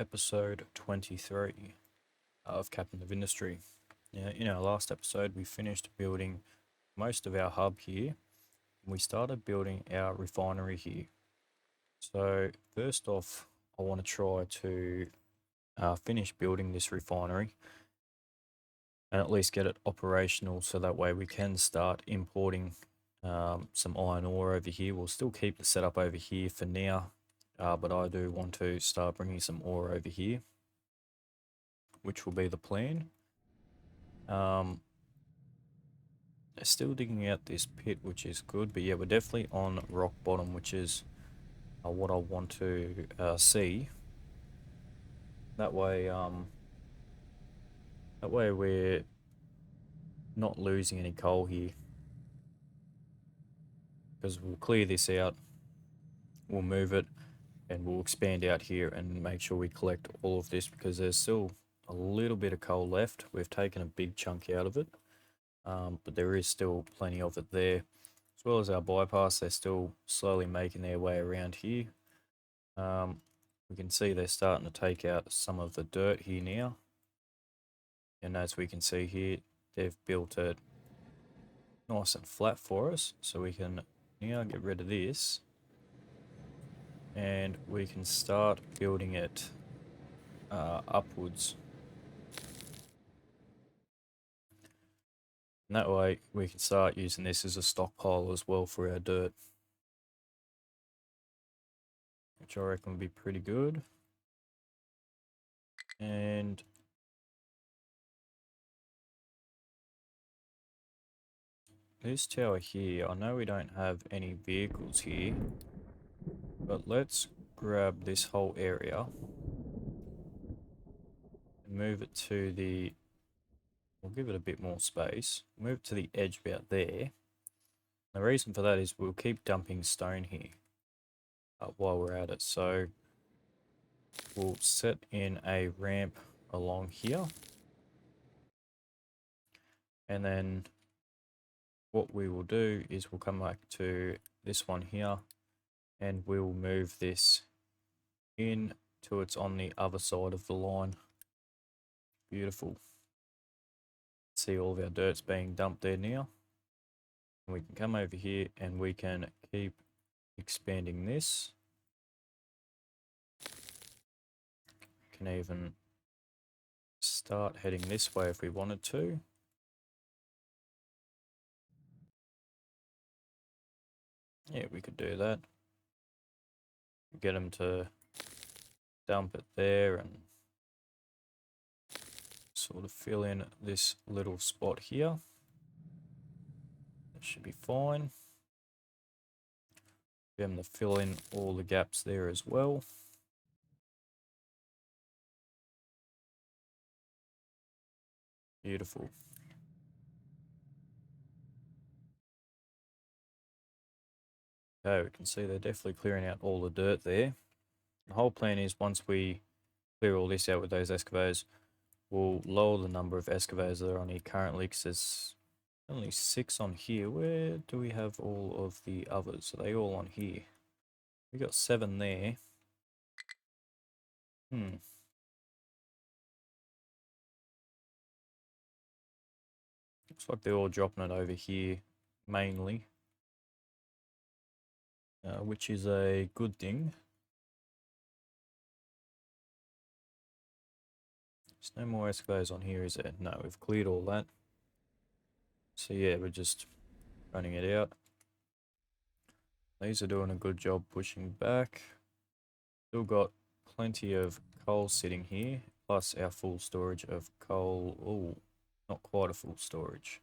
episode 23 of Captain of Industry. Now, in our last episode, we finished building most of our hub here, and we started building our refinery here. So, first off, I want to try to finish building this refinery and at least get it operational so that way we can start importing some iron ore over here. We'll still keep the setup over here for now, but I do want to start bringing some ore over here, which will be the plan. They're still digging out this pit, which is good, but yeah, we're definitely on rock bottom, which is what I want to see. That way we're not losing any coal here, because we'll clear this out, we'll move it, and we'll expand out here and make sure we collect all of this, because there's still a little bit of coal left. We've taken a big chunk out of it, but there is still plenty of it there. As well as our bypass, they're still slowly making their way around here. We can see they're starting to take out some of the dirt here now. And as we can see here, they've built it nice and flat for us. So we can now get rid of this. And we can start building it upwards. And that way we can start using this as a stockpile as well for our dirt, which I reckon would be pretty good. And this tower here, I know we don't have any vehicles here, but let's grab this whole area and move it to the, we'll give it a bit more space, move it to the edge about there. The reason for that is we'll keep dumping stone here while we're at it. So we'll set in a ramp along here, and then what we will do is we'll come back to this one here and we'll move this in till it's on the other side of the line. Beautiful. See all of our dirt's being dumped there now. And we can come over here and we can keep expanding this. Can even start heading this way if we wanted to. Yeah, we could do that. Get them to dump it there and sort of fill in this little spot here. That should be fine. Get them to fill in all the gaps there as well. Beautiful. Okay, we can see they're definitely clearing out all the dirt there. The whole plan is once we clear all this out with those excavators, we'll lower the number of excavators that are on here currently, because there's only 6 on here. Where do we have all of the others? Are they all on here? We got 7 there. Looks like they're all dropping it over here mainly, which is a good thing. There's no more excavators on here, is there? No, we've cleared all that. So yeah, we're just running it out. These are doing a good job pushing back. Still got plenty of coal sitting here, plus our full storage of coal. Oh, not quite a full storage.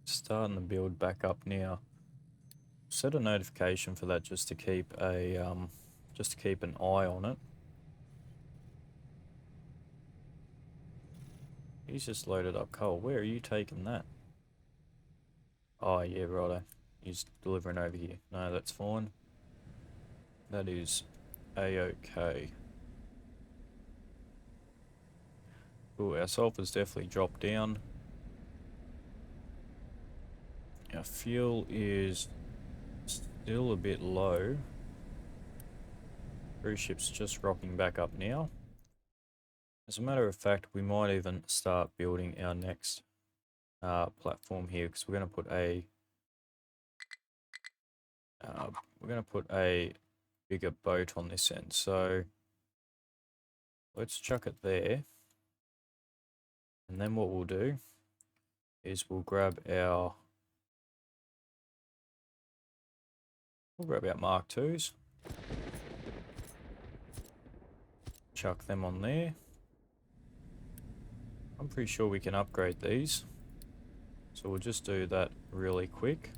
Starting to build back up now. Set a notification for that just to keep a just to keep an eye on it. He's just loaded up coal. Where are you taking that? Oh yeah, righto. He's delivering over here. No, that's fine. That is a-okay. Cool, our sulfur's definitely dropped down. Our fuel is still a bit low. Cruise ship's just rocking back up now. As a matter of fact, we might even start building our next platform here, because we're going to put a bigger boat on this end. So let's chuck it there, and then what we'll do is we'll grab our Mark IIs, chuck them on there. I'm pretty sure we can upgrade these, so we'll just do that really quick.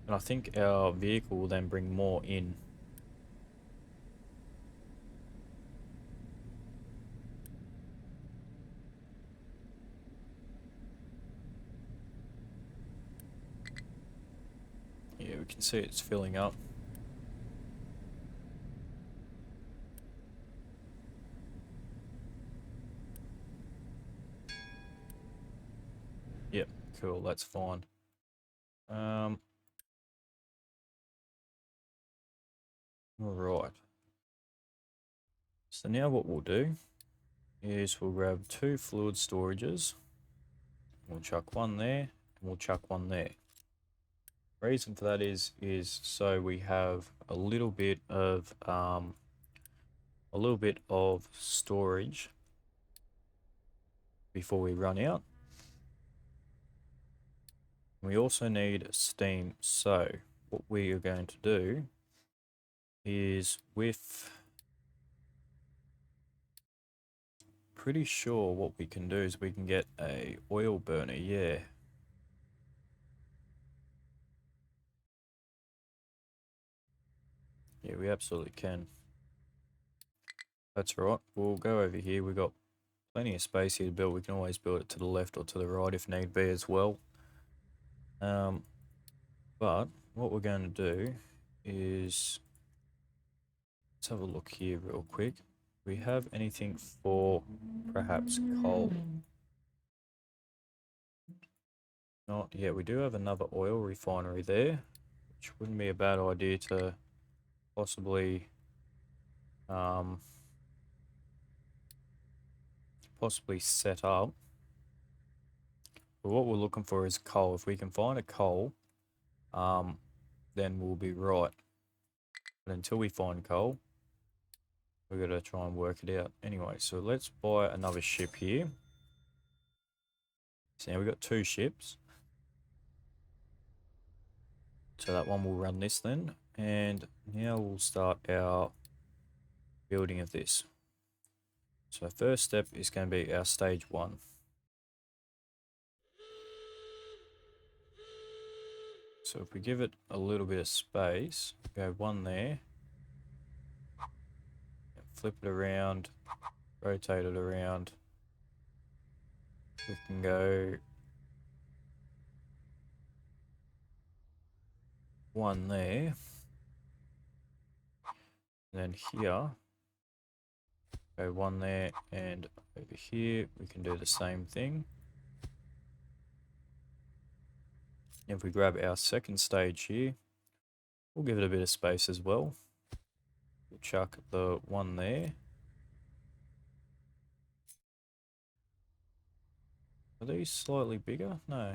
And I think our vehicle will then bring more in. Yeah, we can see it's filling up. Yep, cool, that's fine. Alright. So now what we'll do is we'll grab 2 fluid storages. We'll chuck one there, and we'll chuck one there. Reason for that is so we have a little bit of storage before we run out. We also need steam, so what we are going to do is pretty sure what we can do is we can get a oil burner, yeah. Yeah, we absolutely can. That's right. We'll go over here. We've got plenty of space here to build. We can always build it to the left or to the right if need be as well. But what we're going to do is, let's have a look here real quick. We have anything for perhaps coal? Not yet. We do have another oil refinery there, which wouldn't be a bad idea to possibly set up. But what we're looking for is coal. If we can find a coal, then we'll be right. But until we find coal, we've got to try and work it out. Anyway, so let's buy another ship here. So now we've got 2 ships. So that one will run this then. And now we'll start our building of this. So first step is going to be our stage 1. So if we give it a little bit of space, go one there, flip it around, rotate it around. We can go one there, and then here, go one there, and over here we can do the same thing. If we grab our second stage here, we'll give it a bit of space as well. We'll chuck the one there. Are these slightly bigger? No.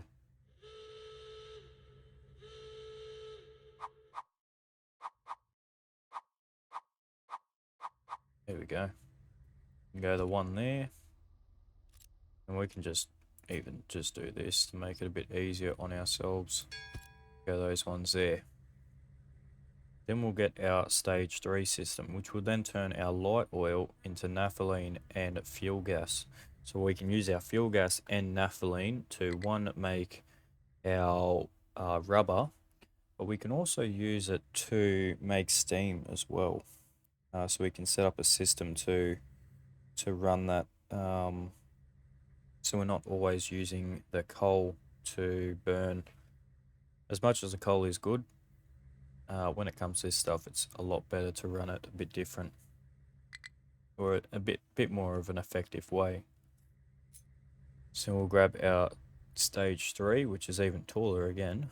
There we go. And go the one there. And we can just do this to make it a bit easier on ourselves. Go those ones there. Then we'll get our stage 3 system, which will then turn our light oil into naphthalene and fuel gas. So we can use our fuel gas and naphthalene to, one, make our rubber, but we can also use it to make steam as well. So we can set up a system to run that, so we're not always using the coal to burn. As much as the coal is good, when it comes to this stuff, it's a lot better to run it a bit different, or a bit more of an effective way. So we'll grab our stage 3, which is even taller again.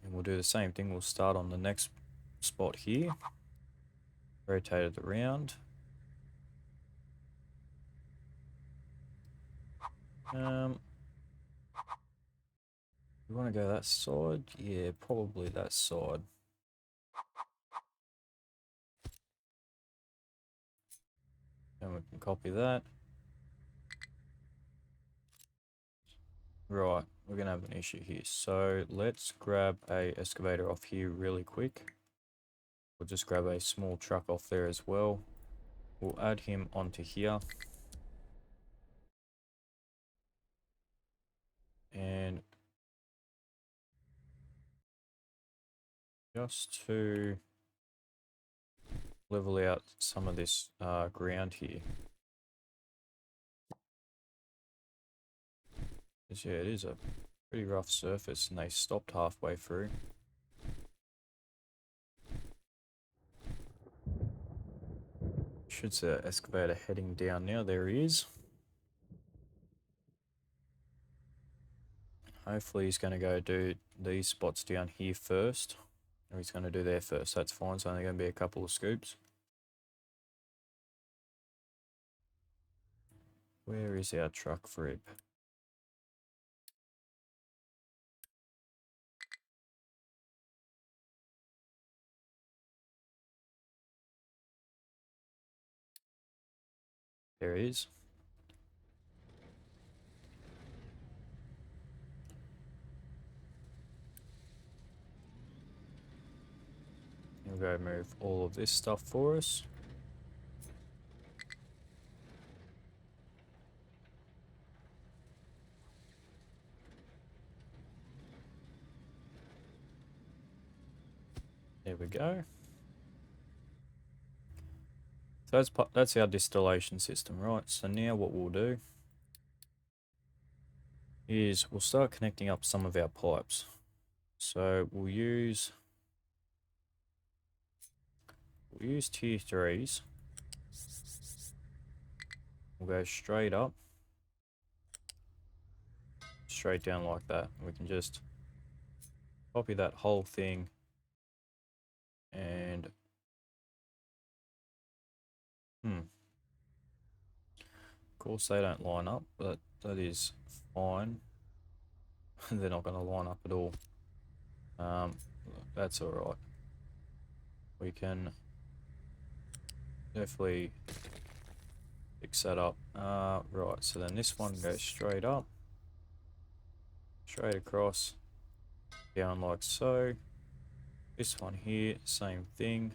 And we'll do the same thing. We'll start on the next spot here. Rotate it around. We want to go that side? Yeah, probably that side. And we can copy that. Right, we're going to have an issue here. So let's grab a excavator off here really quick. We'll just grab a small truck off there as well. We'll add him onto here. And just to level out some of this ground here. Because yeah, it is a pretty rough surface and they stopped halfway through. Should see that excavator heading down now. There he is. Hopefully he's going to go do these spots down here first. Or he's going to do there first. That's fine. It's only going to be a couple of scoops. Where is our truck rib? There he is. He'll go move all of this stuff for us. There we go. So that's our distillation system, right? So now what we'll do is we'll start connecting up some of our pipes. So we'll use tier 3s. We'll go straight up, straight down like that. We can just copy that whole thing and of course they don't line up, but that is fine. They're not going to line up at all. That's all right. We can definitely fix that up. Right, so then this one goes straight up, straight across, down like so. This one here, same thing.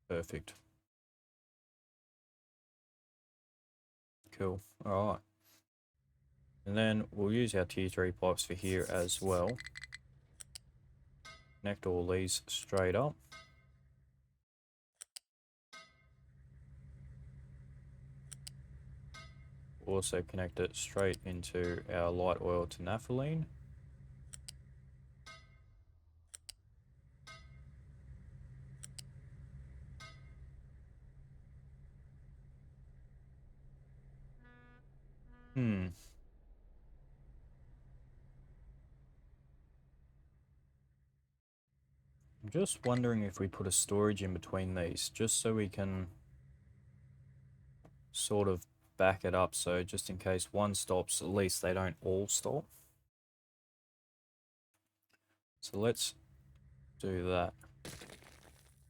Perfect. Cool. All right. And then we'll use our tier 3 pipes for here as well. Connect all these straight up. Also connect it straight into our light oil to naphthalene. I'm just wondering if we put a storage in between these, just so we can sort of back it up, so just in case one stops, at least they don't all stop. So let's do that.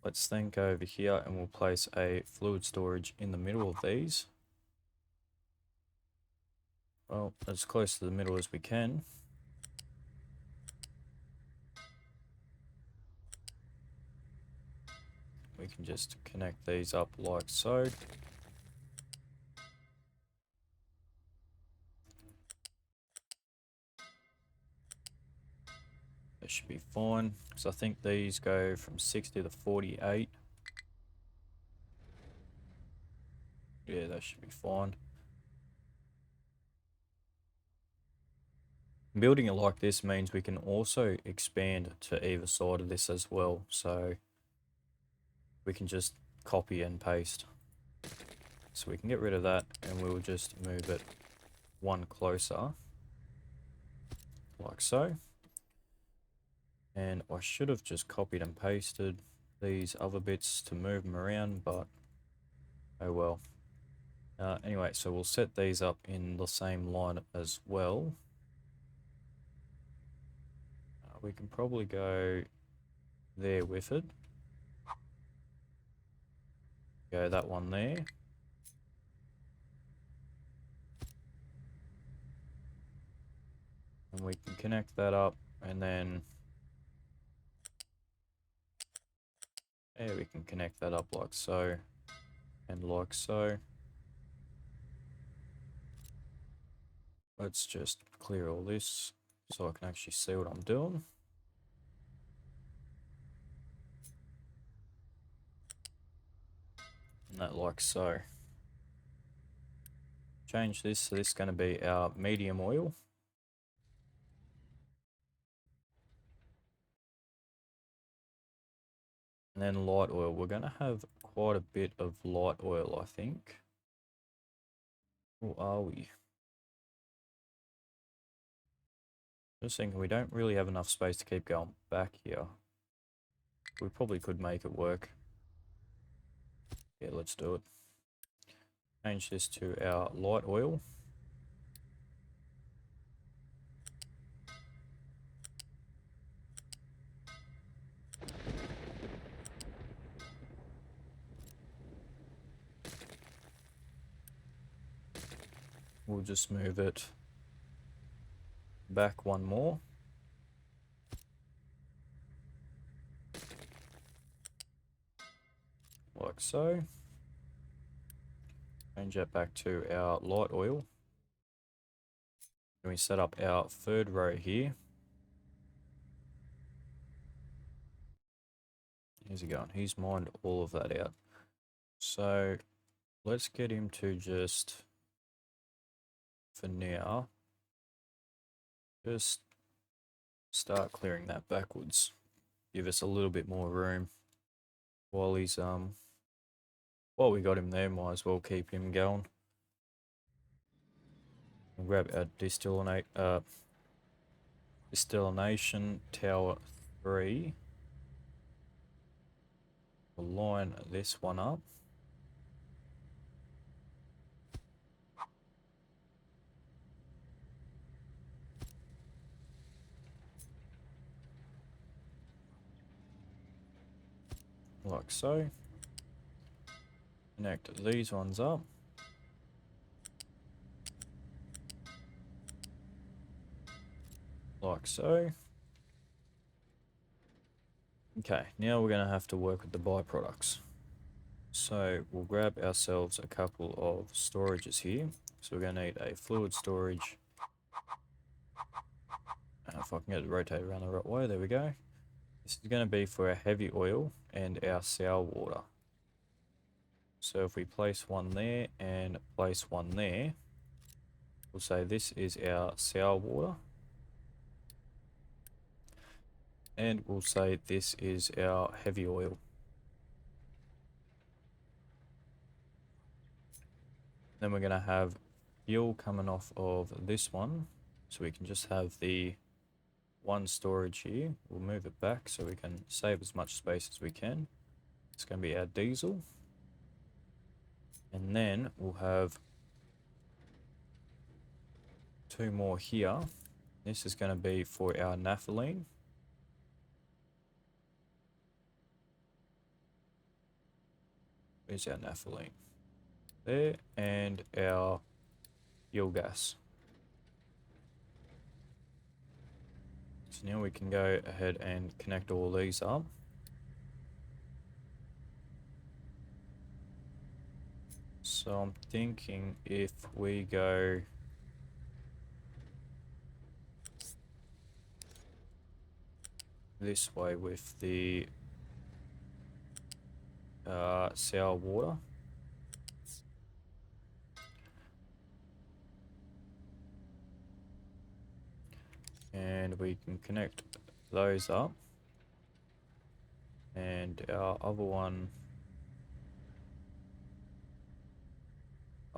Let's then go over here and we'll place a fluid storage in the middle of these. Well, as close to the middle as we can. We can just connect these up like so. That should be fine, because I think these go from 60 to 48. Yeah, that should be fine. Building it like this means we can also expand to either side of this as well. So we can just copy and paste. So we can get rid of that and we'll just move it one closer, like so. And I should have just copied and pasted these other bits to move them around, but oh well. Anyway, so we'll set these up in the same line as well. We can probably go there with it. Go that one there. And we can connect that up, and then we can connect that up like so and like so. Let's just clear all this so I can actually see what I'm doing. And that like so. Change this, so this is going to be our medium oil. And then light oil. We're going to have quite a bit of light oil, I think. Or are we? Just thinking, we don't really have enough space to keep going back here. We probably could make it work. Yeah, let's do it. Change this to our light oil. We'll just move it back one more. Like so. Change that back to our light oil. And we set up our third row here. How's he going? He's mined all of that out. So let's get him to just, for now, just start clearing that backwards. Give us a little bit more room while he's while we got him there. Might as well keep him going. We'll grab our distillation tower 3. We'll line this one up. Like so. Connect these ones up. Like so. Okay, now we're going to have to work with the byproducts. So we'll grab ourselves a couple of storages here. So we're going to need a fluid storage. If I can get it rotated around the right way, there we go. This is going to be for our heavy oil and our sour water. So if we place one there and place one there, we'll say this is our sour water. And we'll say this is our heavy oil. Then we're going to have fuel coming off of this one. So we can just have the one storage here. We'll move it back so we can save as much space as we can. It's going to be our diesel. And then we'll have 2 more here. This is going to be for our naphthalene. Where's our naphthalene? There. And our fuel gas. So now we can go ahead and connect all these up. So I'm thinking if we go this way with the sour water. And we can connect those up. And our other one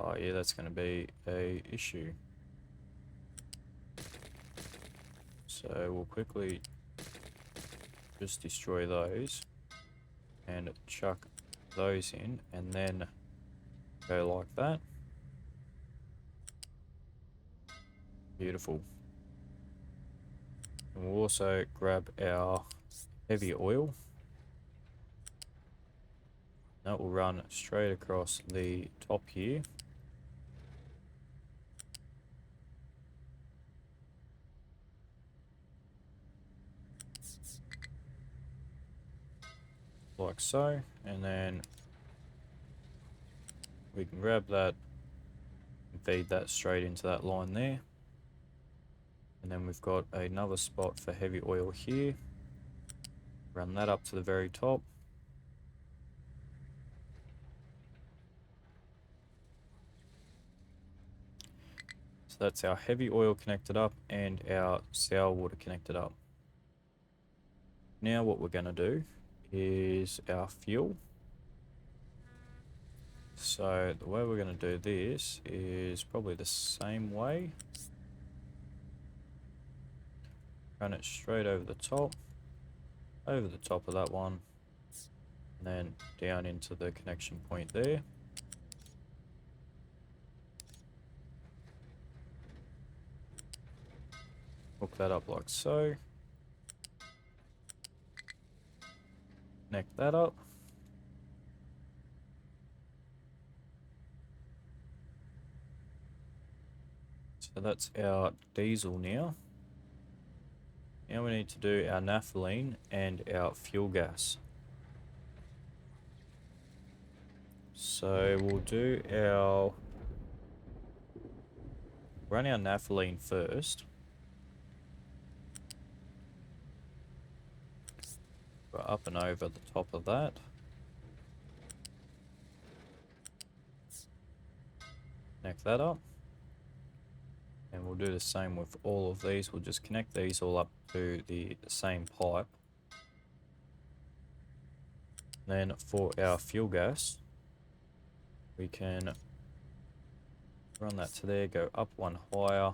Oh yeah, that's going to be a issue. So we'll quickly just destroy those and chuck those in, and then go like that. Beautiful. And we'll also grab our heavy oil. That will run straight across the top here. Like so, and then we can grab that and feed that straight into that line there. And then we've got another spot for heavy oil here. Run that up to the very top. So that's our heavy oil connected up and our sour water connected up. Now what we're going to do is our fuel. So the way we're going to do this is probably the same way. Run it straight over the top of that one, and then down into the connection point there. Hook that up like so. Connect that up. So that's our diesel now. Now we need to do our naphthalene and our fuel gas. So we'll do run our naphthalene first. Go up and over the top of that. Connect that up. And we'll do the same with all of these. We'll just connect these all up to the same pipe. Then for our fuel gas, we can run that to there, go up one higher,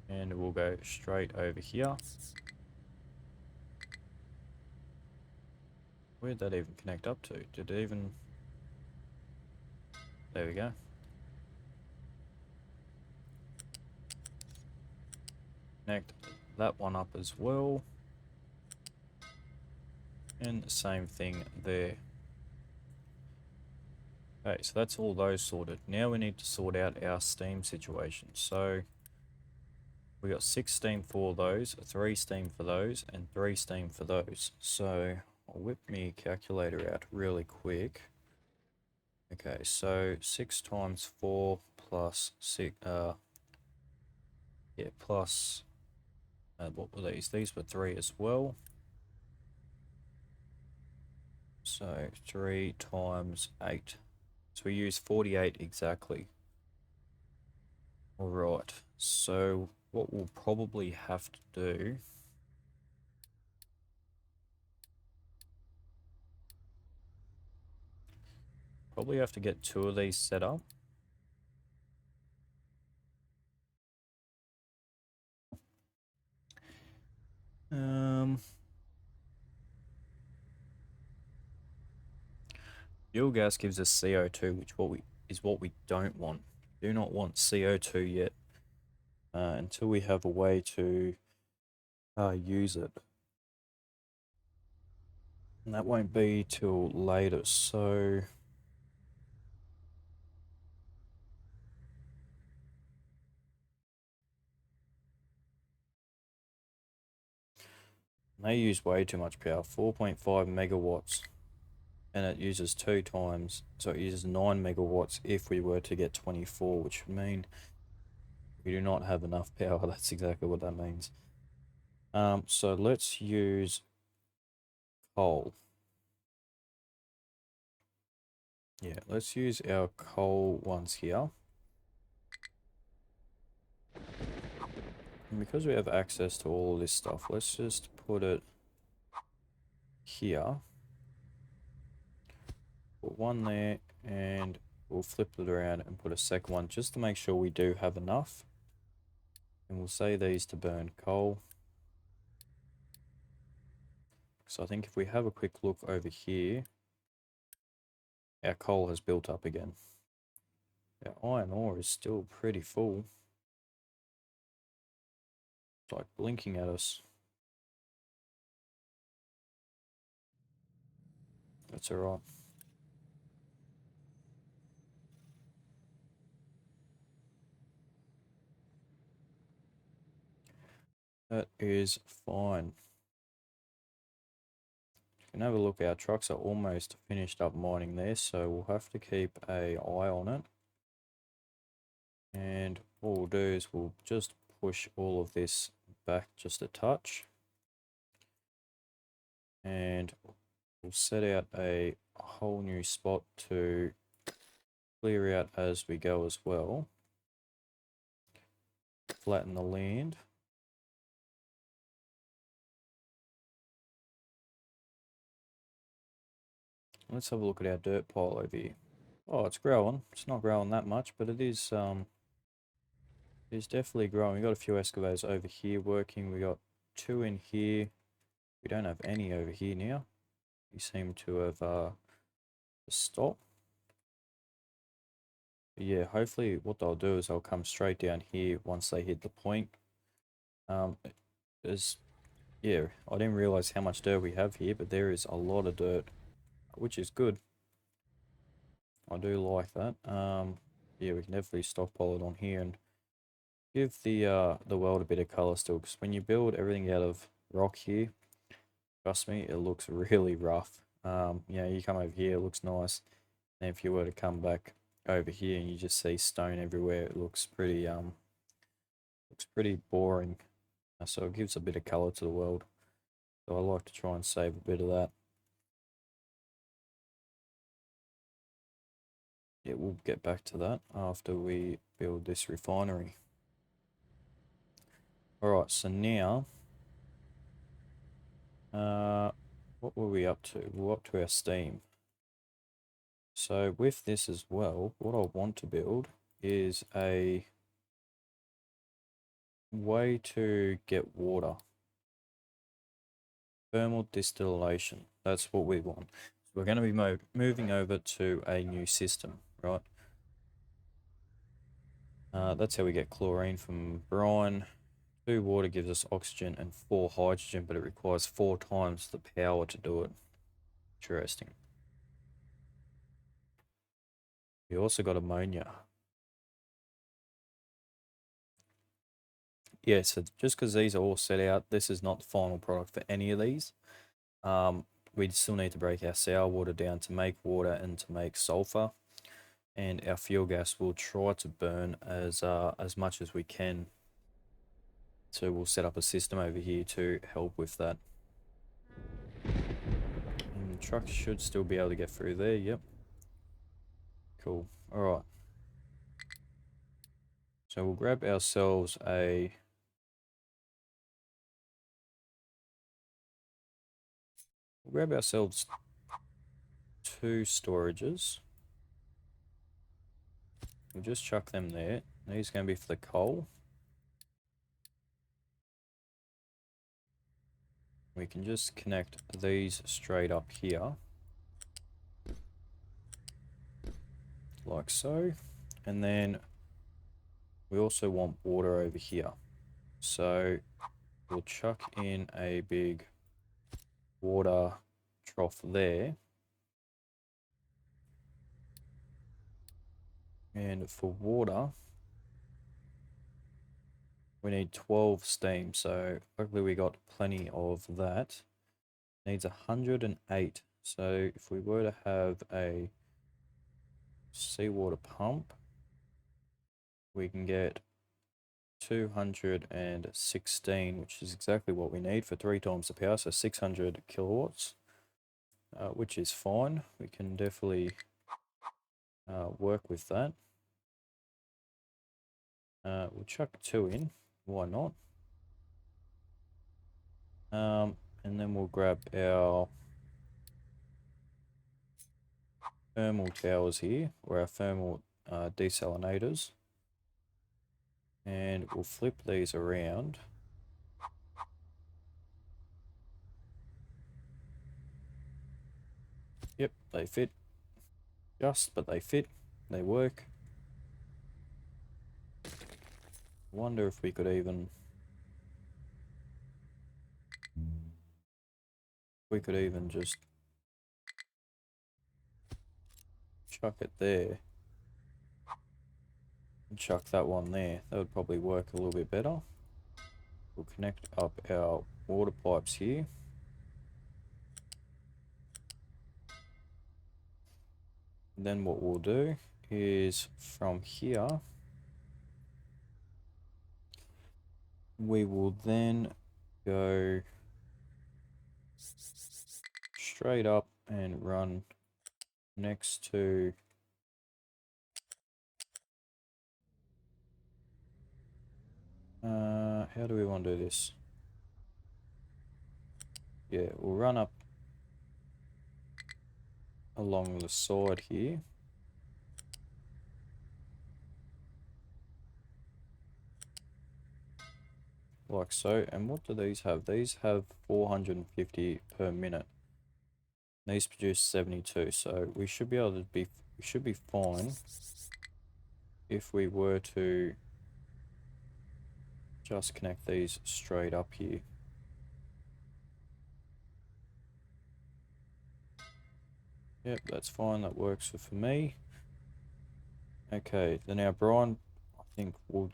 and we'll go straight over here. Where'd that even connect up to? Did it even... There we go. Connect that one up as well. And the same thing there. Okay, so that's all those sorted. Now we need to sort out our steam situation. So we got 6 steam for those, 3 steam for those, and 3 steam for those. So I'll whip me calculator out really quick. Okay, so 6 times 4 plus 6, plus, what were these? These were 3 as well. So 3 times 8. So we use 48 exactly. Alright, so what we'll probably have to do... Probably have to get 2 of these set up. Fuel gas gives us CO2, which is what we don't want. We do not want CO2 yet, until we have a way to use it. And that won't be till later, so... They use way too much power, 4.5 megawatts. And it uses 2 times, so it uses 9 megawatts if we were to get 24, which would mean we do not have enough power. That's exactly what that means. So let's use coal. Yeah, let's use our coal ones here. And because we have access to all of this stuff, let's just put it here. Put 1 there and we'll flip it around and put a second one just to make sure we do have enough. And we'll say these to burn coal. So I think if we have a quick look over here, our coal has built up again. Our iron ore is still pretty full. It's like blinking at us. That's alright. That is fine. You can have a look. Our trucks are almost finished up mining there, so we'll have to keep an eye on it. And what we'll do is we'll just push all of this back just a touch. And we'll set out a whole new spot to clear out as we go as well. Flatten the land. Let's have a look at our dirt pile over here. Oh, it's growing. It's not growing that much, but it is definitely growing. We got a few excavators over here working. We got 2 in here. We don't have any over here now. We seem to have stopped. But yeah, hopefully what they'll do is they'll come straight down here once they hit the point. Yeah, I didn't realize how much dirt we have here, but there is a lot of dirt, which is good. I do like that. Yeah, we can definitely stockpile it on here and give the world a bit of color still, because when you build everything out of rock here, trust me, it looks really rough. You come over here, it looks nice, and if you were to come back over here and you just see stone everywhere, it looks pretty boring. So it gives a bit of color to the world. So I like to try and save a bit of that. Yeah, we'll get back to that after we build this refinery. Alright, so now, what were we up to? We're up to our steam. So with this as well, what I want to build is a way to get water. Thermal distillation, that's what we want. So we're going to be moving over to a new system, right? That's how we get chlorine from brine. 2 water gives us oxygen and 4 hydrogen, but it requires 4 times the power to do it. Interesting. We also got ammonia. Yeah, so just because these are all set out, this is not the final product for any of these. We still need to break our sour water down to make water and to make sulfur. And our fuel gas will try to burn as much as we can. So we'll set up a system over here to help with that. And the trucks should still be able to get through there, yep. Cool, alright. So we'll grab ourselves two storages. We'll just chuck them there. These are going to be for the coal. We can just connect these straight up here. Like so. And then we also want water over here. So we'll chuck in a big water trough there. And for water, we need 12 steam. So luckily we got plenty of that. Needs 108. So if we were to have a seawater pump, we can get 216, which is exactly what we need for 3 times the power, so 600 kilowatts, which is fine. We can definitely work with that. We'll chuck 2 in, why not? And then we'll grab our thermal towers here, or our thermal desalinators. And we'll flip these around. Yep, they fit. But they fit. They work. Wonder if we could even... just chuck it there. And chuck that one there. That would probably work a little bit better. We'll connect up our water pipes here. And then what we'll do is from here, we will then go straight up and run next to how do we want to do this? Yeah, we'll run up along the side here. Like so. And what do these have? These have 450 per minute. These produce 72, so we should be able to we should be fine if we were to just connect these straight up here. Yep, that's fine, that works for me. Okay, then our brine, I think we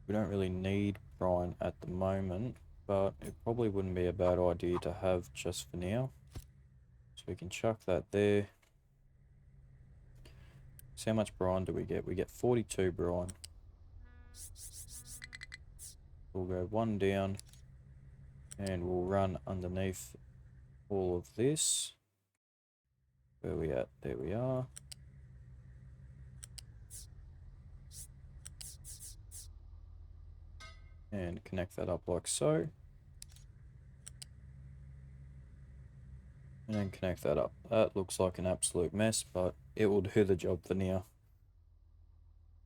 don't really need brine at the moment, but it probably wouldn't be a bad idea to have just for now. So we can chuck that there. So how much brine do we get? We get 42 brine. We'll go one down and we'll run underneath all of this. Where are we at? There we are. And connect that up like so. And then connect that up. That looks like an absolute mess, but it will do the job for now.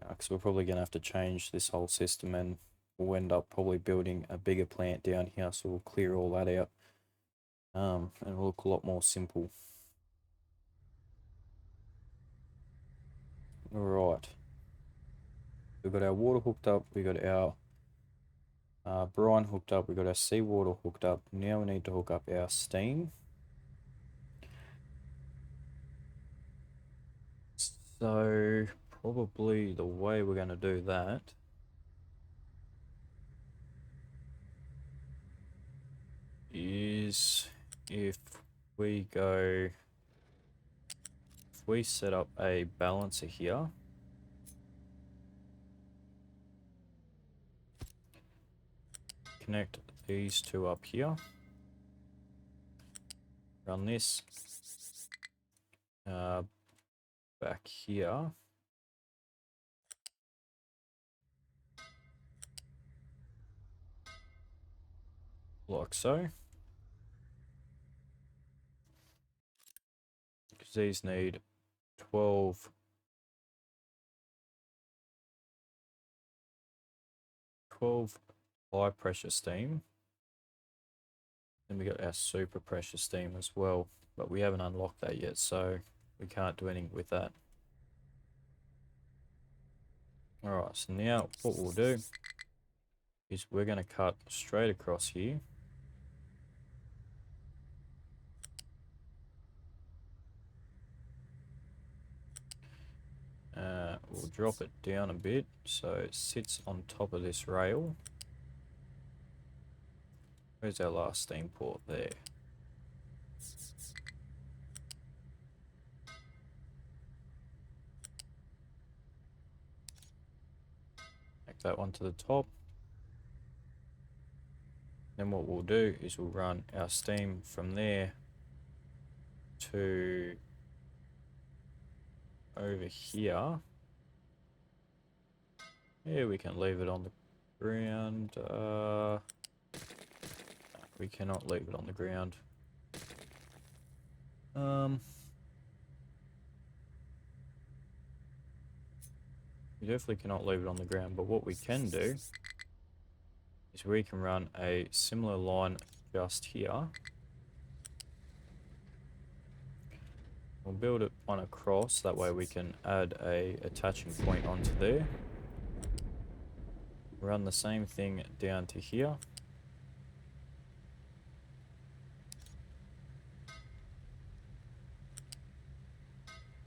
Because we're probably going to have to change this whole system, and we'll end up probably building a bigger plant down here, so we'll clear all that out. And it'll look a lot more simple. Alright. We've got our water hooked up, we've got our brine hooked up, we've got our seawater hooked up. Now we need to hook up our steam. So probably the way we're going to do that is if we set up a balancer here, connect these two up here, run this back here, like so, because these need 12 high pressure steam. Then we got our super pressure steam as well, but we haven't unlocked that yet, so we can't do anything with that. Alright, so now what we'll do is we're going to cut straight across here. We'll drop it down a bit so it sits on top of this rail. Where's our last steam port? There. Make that one to the top. Then what we'll do is we'll run our steam from there to over here. Yeah, we can leave it on the ground. We cannot leave it on the ground. We definitely cannot leave it on the ground, but what we can do is we can run a similar line just here. We'll build it one across, that way we can add a attaching point onto there. Run the same thing down to here.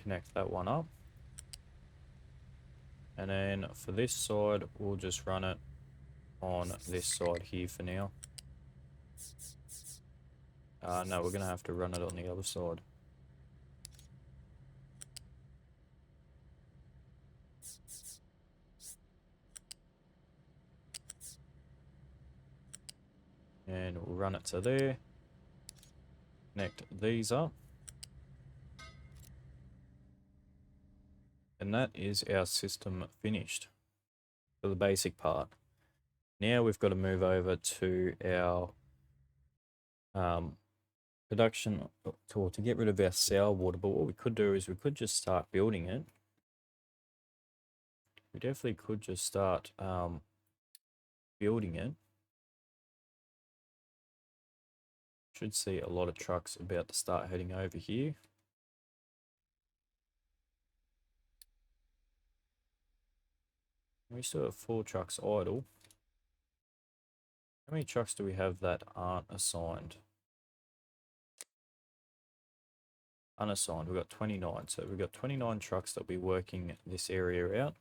Connect that one up. And then for this side, we'll just run it on this side here for now. No, we're going to have to run it on the other side. And we'll run it to there. Connect these up. And that is our system finished for the basic part. Now we've got to move over to our production to get rid of our sour water. But what we could do is we could just start building it. We definitely could just start building it. Should see a lot of trucks about to start heading over here. We still have 4 trucks idle. How many trucks do we have that aren't assigned? Unassigned, we've got 29. So we've got 29 trucks that'll be working this area out.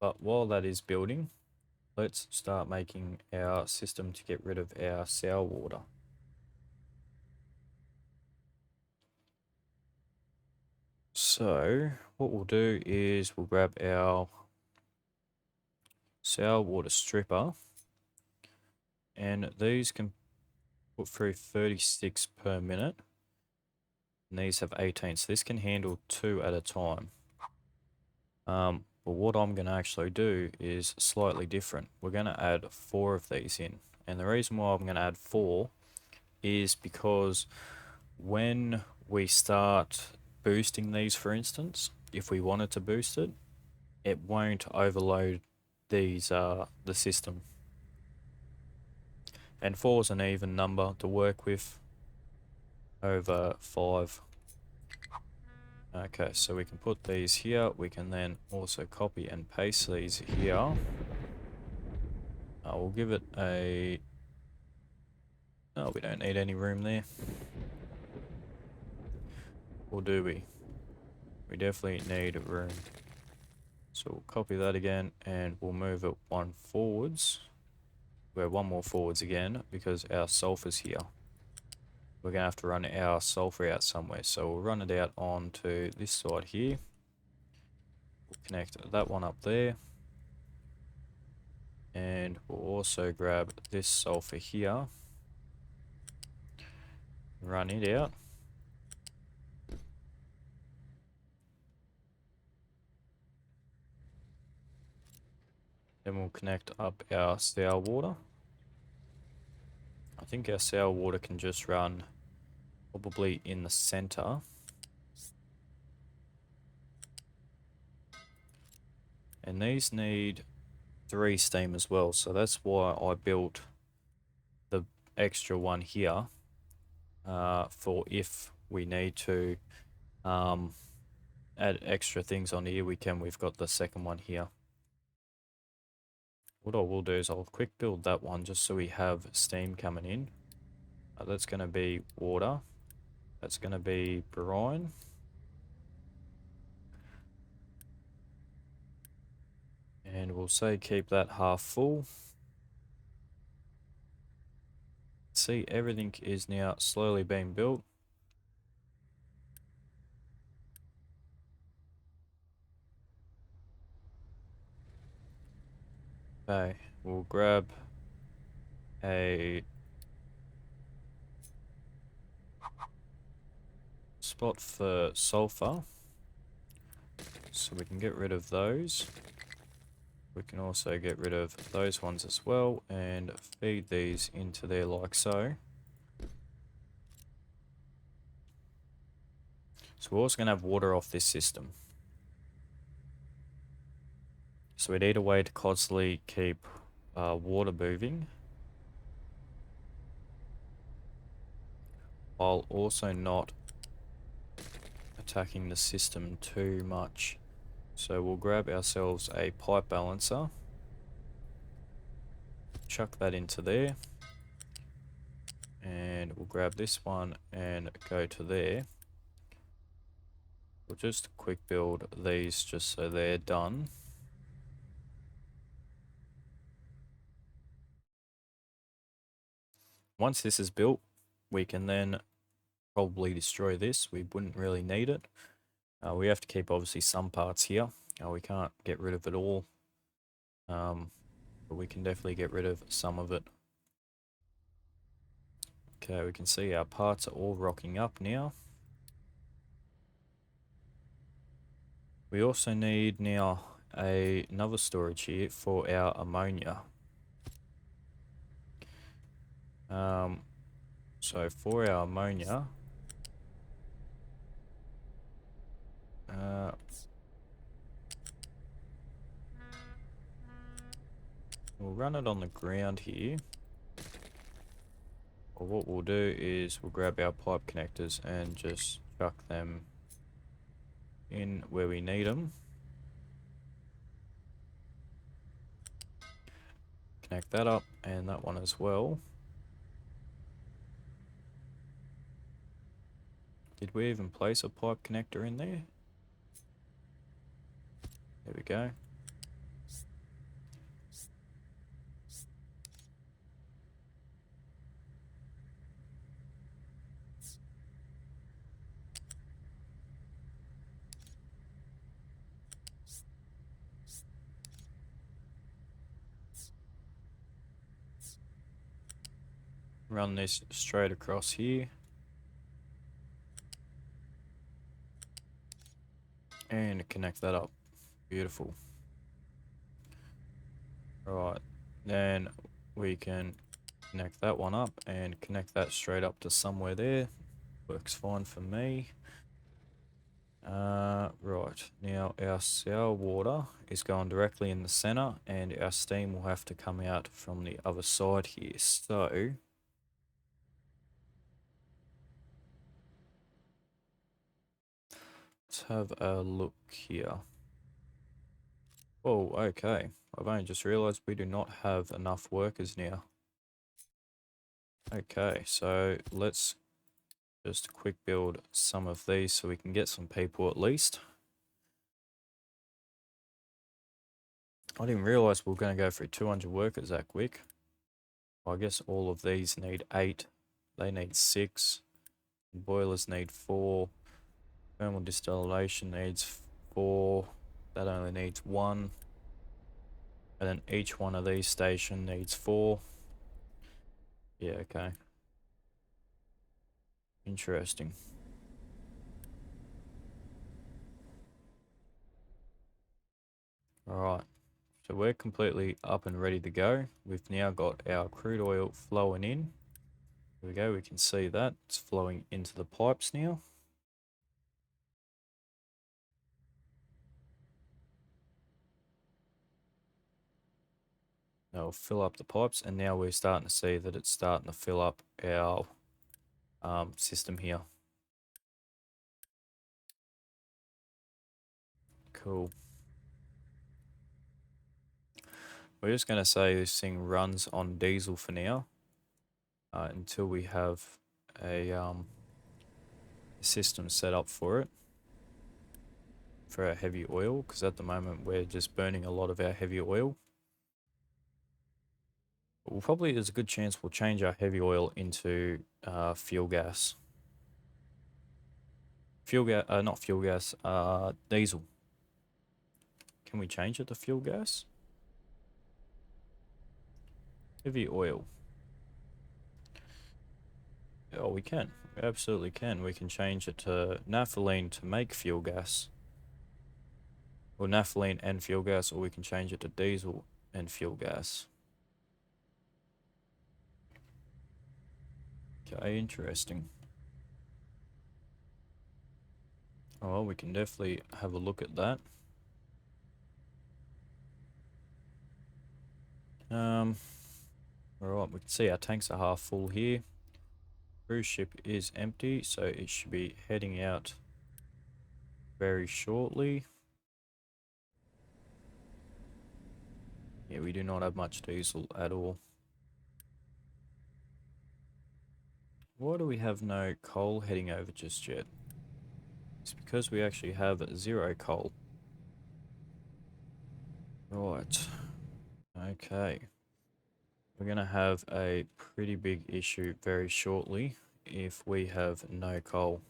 But while that is building, let's start making our system to get rid of our sour water. So what we'll do is we'll grab our sour water stripper, and these can put through 36 per minute, and these have 18, so this can handle 2 at a time. But what I'm going to actually do is slightly different. We're going to add 4 of these in, and the reason why I'm going to add 4 is because when we start boosting these, for instance, if we wanted to boost it, it won't overload these the system. And 4 is an even number to work with over 5. Okay, so we can put these here. We can then also copy and paste these here. We'll give it a... No, we don't need any room there. Or do we? We definitely need room. So we'll copy that again, and we'll move it 1 forwards. We're 1 more forwards again, because our sulfur's here. We're going to have to run our sulfur out somewhere. So we'll run it out onto this side here. We'll connect that one up there. And we'll also grab this sulfur here. Run it out. Then we'll connect up our sour water. I think our sour water can just run probably in the center. And these need 3 steam as well, so that's why I built the extra one here for if we need to add extra things on here, we can. We've got the second one here. What I will do is I'll quick build that one just so we have steam coming in. That's going to be water. That's going to be brine. And we'll say keep that half full. See, everything is now slowly being built. Okay, we'll grab a spot for sulfur, so we can get rid of those. We can also get rid of those ones as well and feed these into there like so. So we're also going to have water off this system. So we need a way to constantly keep water moving, while also not attacking the system too much. So we'll grab ourselves a pipe balancer, chuck that into there, and we'll grab this one and go to there. We'll just quick build these just so they're done. Once this is built, we can then probably destroy this. We wouldn't really need it. We have to keep obviously some parts here. We can't get rid of it all, but we can definitely get rid of some of it. Okay, we can see our parts are all rocking up now. We also need now another storage here for our ammonia. So for our ammonia, we'll run it on the ground here. Or what we'll do is we'll grab our pipe connectors and just chuck them in where we need them. Connect that up and that one as well. Did we even place a pipe connector in there? There we go. Run this straight across here. And connect that up. Beautiful. Right, then we can connect that one up and connect that straight up to somewhere there. Works fine for me. Right, now our sour water is going directly in the center and our steam will have to come out from the other side here. So let's have a look here. Oh, okay. I've only just realized we do not have enough workers now. Okay, so let's just quick build some of these so we can get some people at least. I didn't realize we were going to go through 200 workers that quick. Well, I guess all of these need 8. They need 6. Boilers need 4. Thermal distillation needs 4. That only needs 1. And then each one of these station needs 4. Yeah, okay. Interesting. Alright. So we're completely up and ready to go. We've now got our crude oil flowing in. There we go, we can see that. It's flowing into the pipes now. Now we'll fill up the pipes and now we're starting to see that it's starting to fill up our system here. Cool. We're just going to say this thing runs on diesel for now until we have a system set up for it, for our heavy oil, because at the moment we're just burning a lot of our heavy oil. Well, probably there's a good chance we'll change our heavy oil into fuel gas. Not fuel gas, diesel. Can we change it to fuel gas? Heavy oil. Oh, we can. We absolutely can. We can change it to naphthalene to make fuel gas. Or naphthalene and fuel gas, or we can change it to diesel and fuel gas. Okay, interesting. Oh, well, we can definitely have a look at that. Alright, we can see our tanks are half full here. Cruise ship is empty, so it should be heading out very shortly. Yeah, we do not have much diesel at all. Why do we have no coal heading over just yet? It's because we actually have 0 coal. Right. Okay. We're going to have a pretty big issue very shortly if we have no coal.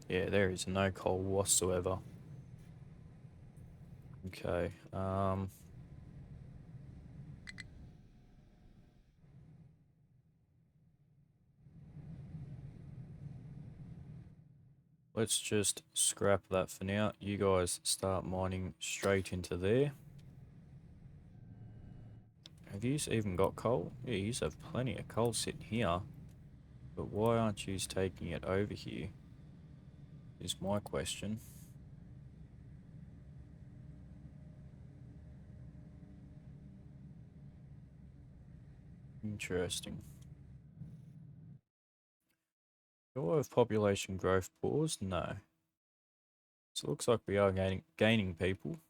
Yeah, there is no coal whatsoever. Okay. Let's just scrap that for now. You guys start mining straight into there. Have you even got coal? Yeah, you have plenty of coal sitting here. But why aren't you taking it over here? Is my question. Interesting. Do I have population growth paused? No. So it looks like we are gaining people.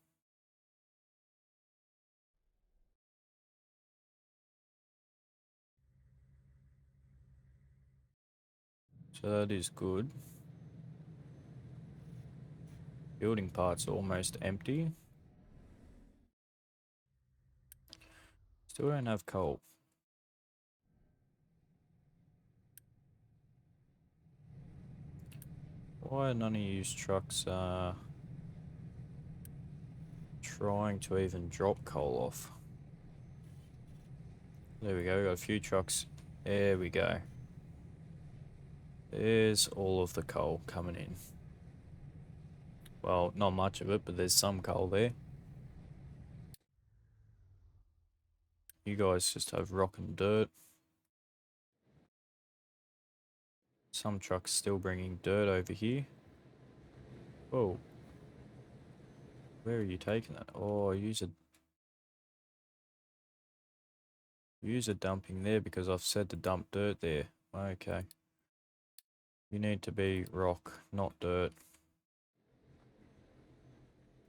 So that is good. Building parts almost empty. Still don't have coal. Why are none of you trucks trying to even drop coal off? There we go, we got a few trucks. There we go. There's all of the coal coming in. Well, not much of it, but there's some coal there. You guys just have rock and dirt. Some trucks still bringing dirt over here. Whoa. Where are you taking that? Oh, user dumping there because I've said to dump dirt there. Okay. You need to be rock, not dirt.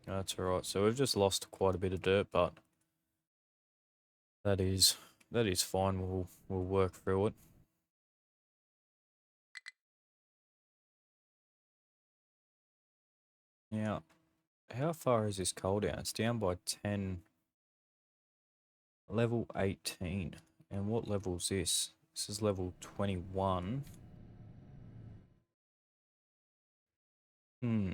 That's alright. So we've just lost quite a bit of dirt, but that is fine. We'll work through it. Now, how far is this coal down? It's down by 10. Level 18. And what level is this? This is level 21. Hmm.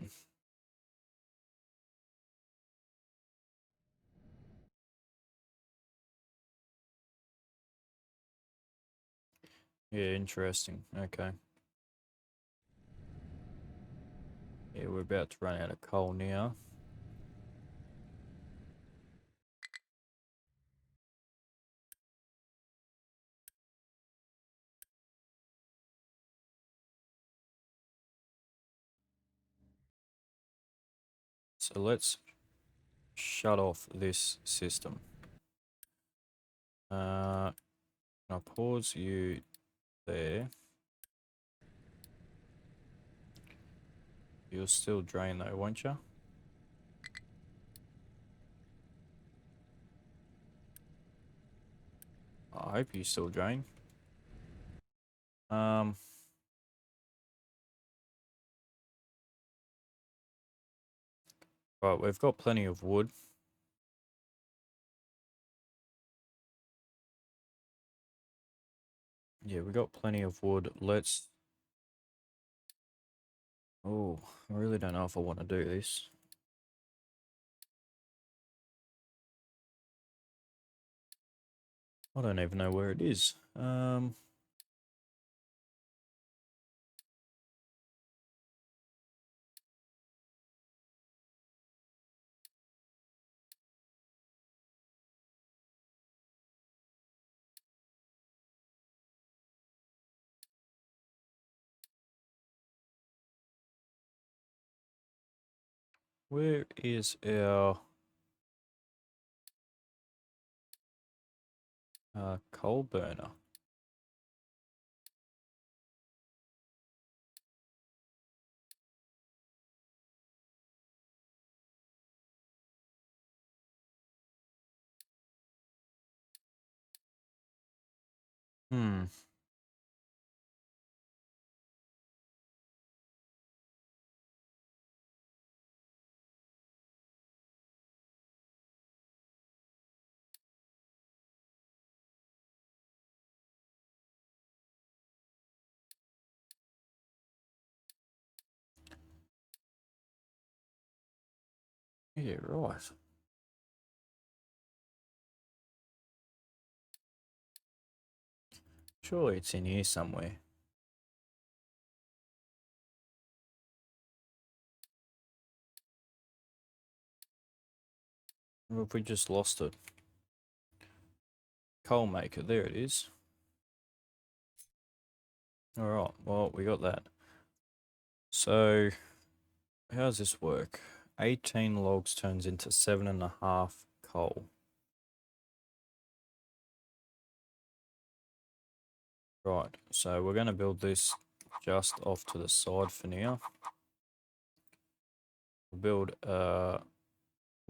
Yeah, interesting. Okay. Yeah, we're about to run out of coal now. So let's shut off this system. I'll pause you there. You'll still drain though, won't you? I hope you still drain. Right, we've got plenty of wood. Yeah, we got plenty of wood. Let's... Oh, I really don't know if I want to do this. I don't even know where it is. Where is our coal burner? Hmm. Yeah, right. Surely it's in here somewhere. Or have we just lost it? Coal maker, there it is. Alright, well, we got that. So, how does this work? 18 logs turns into 7.5 coal. Right, so we're going to build this just off to the side for now. We'll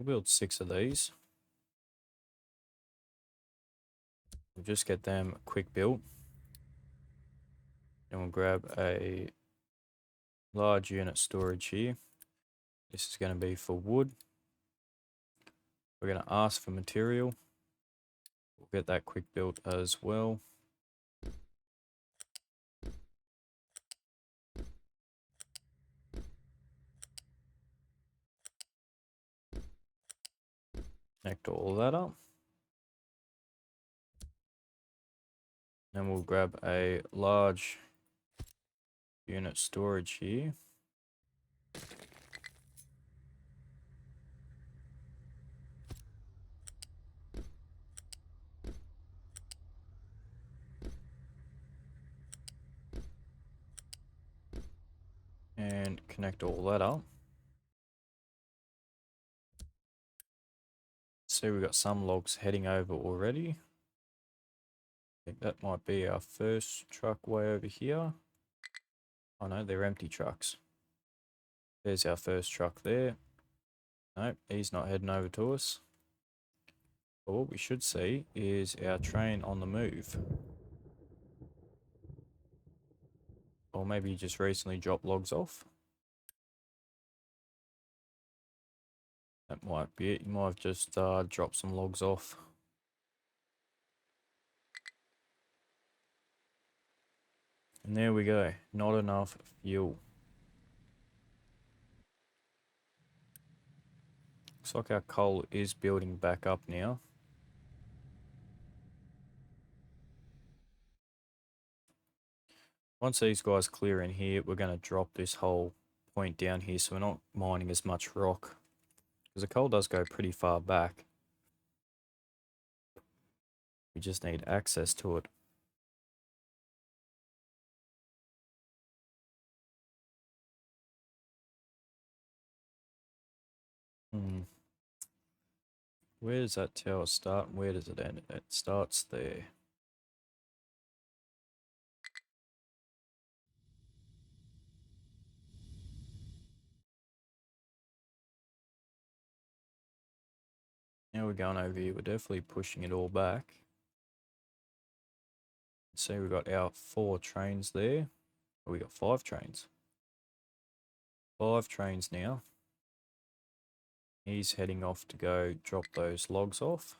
build 6 of these. We'll just get them quick built. And we'll grab a large unit storage here. This is going to be for wood. We're going to ask for material. We'll get that quick built as well. Connect all that up. Then we'll grab a large unit storage here. And connect all that up. See, we've got some logs heading over already. I think that might be our first truck way over here. Oh no, they're empty trucks. There's our first truck there. Nope, he's not heading over to us. But what we should see is our train on the move. Or maybe you just recently dropped logs off. That might be it. You might have just dropped some logs off. And there we go. Not enough fuel. Looks like our coal is building back up now. Once these guys clear in here, we're going to drop this whole point down here so we're not mining as much rock. Because the coal does go pretty far back. We just need access to it. Where does that tower start and where does it end? It starts there. Now we're going over here. We're definitely pushing it all back. See, we've got our 4 trains there. Oh, we got 5 trains. 5 trains now. He's heading off to go drop those logs off.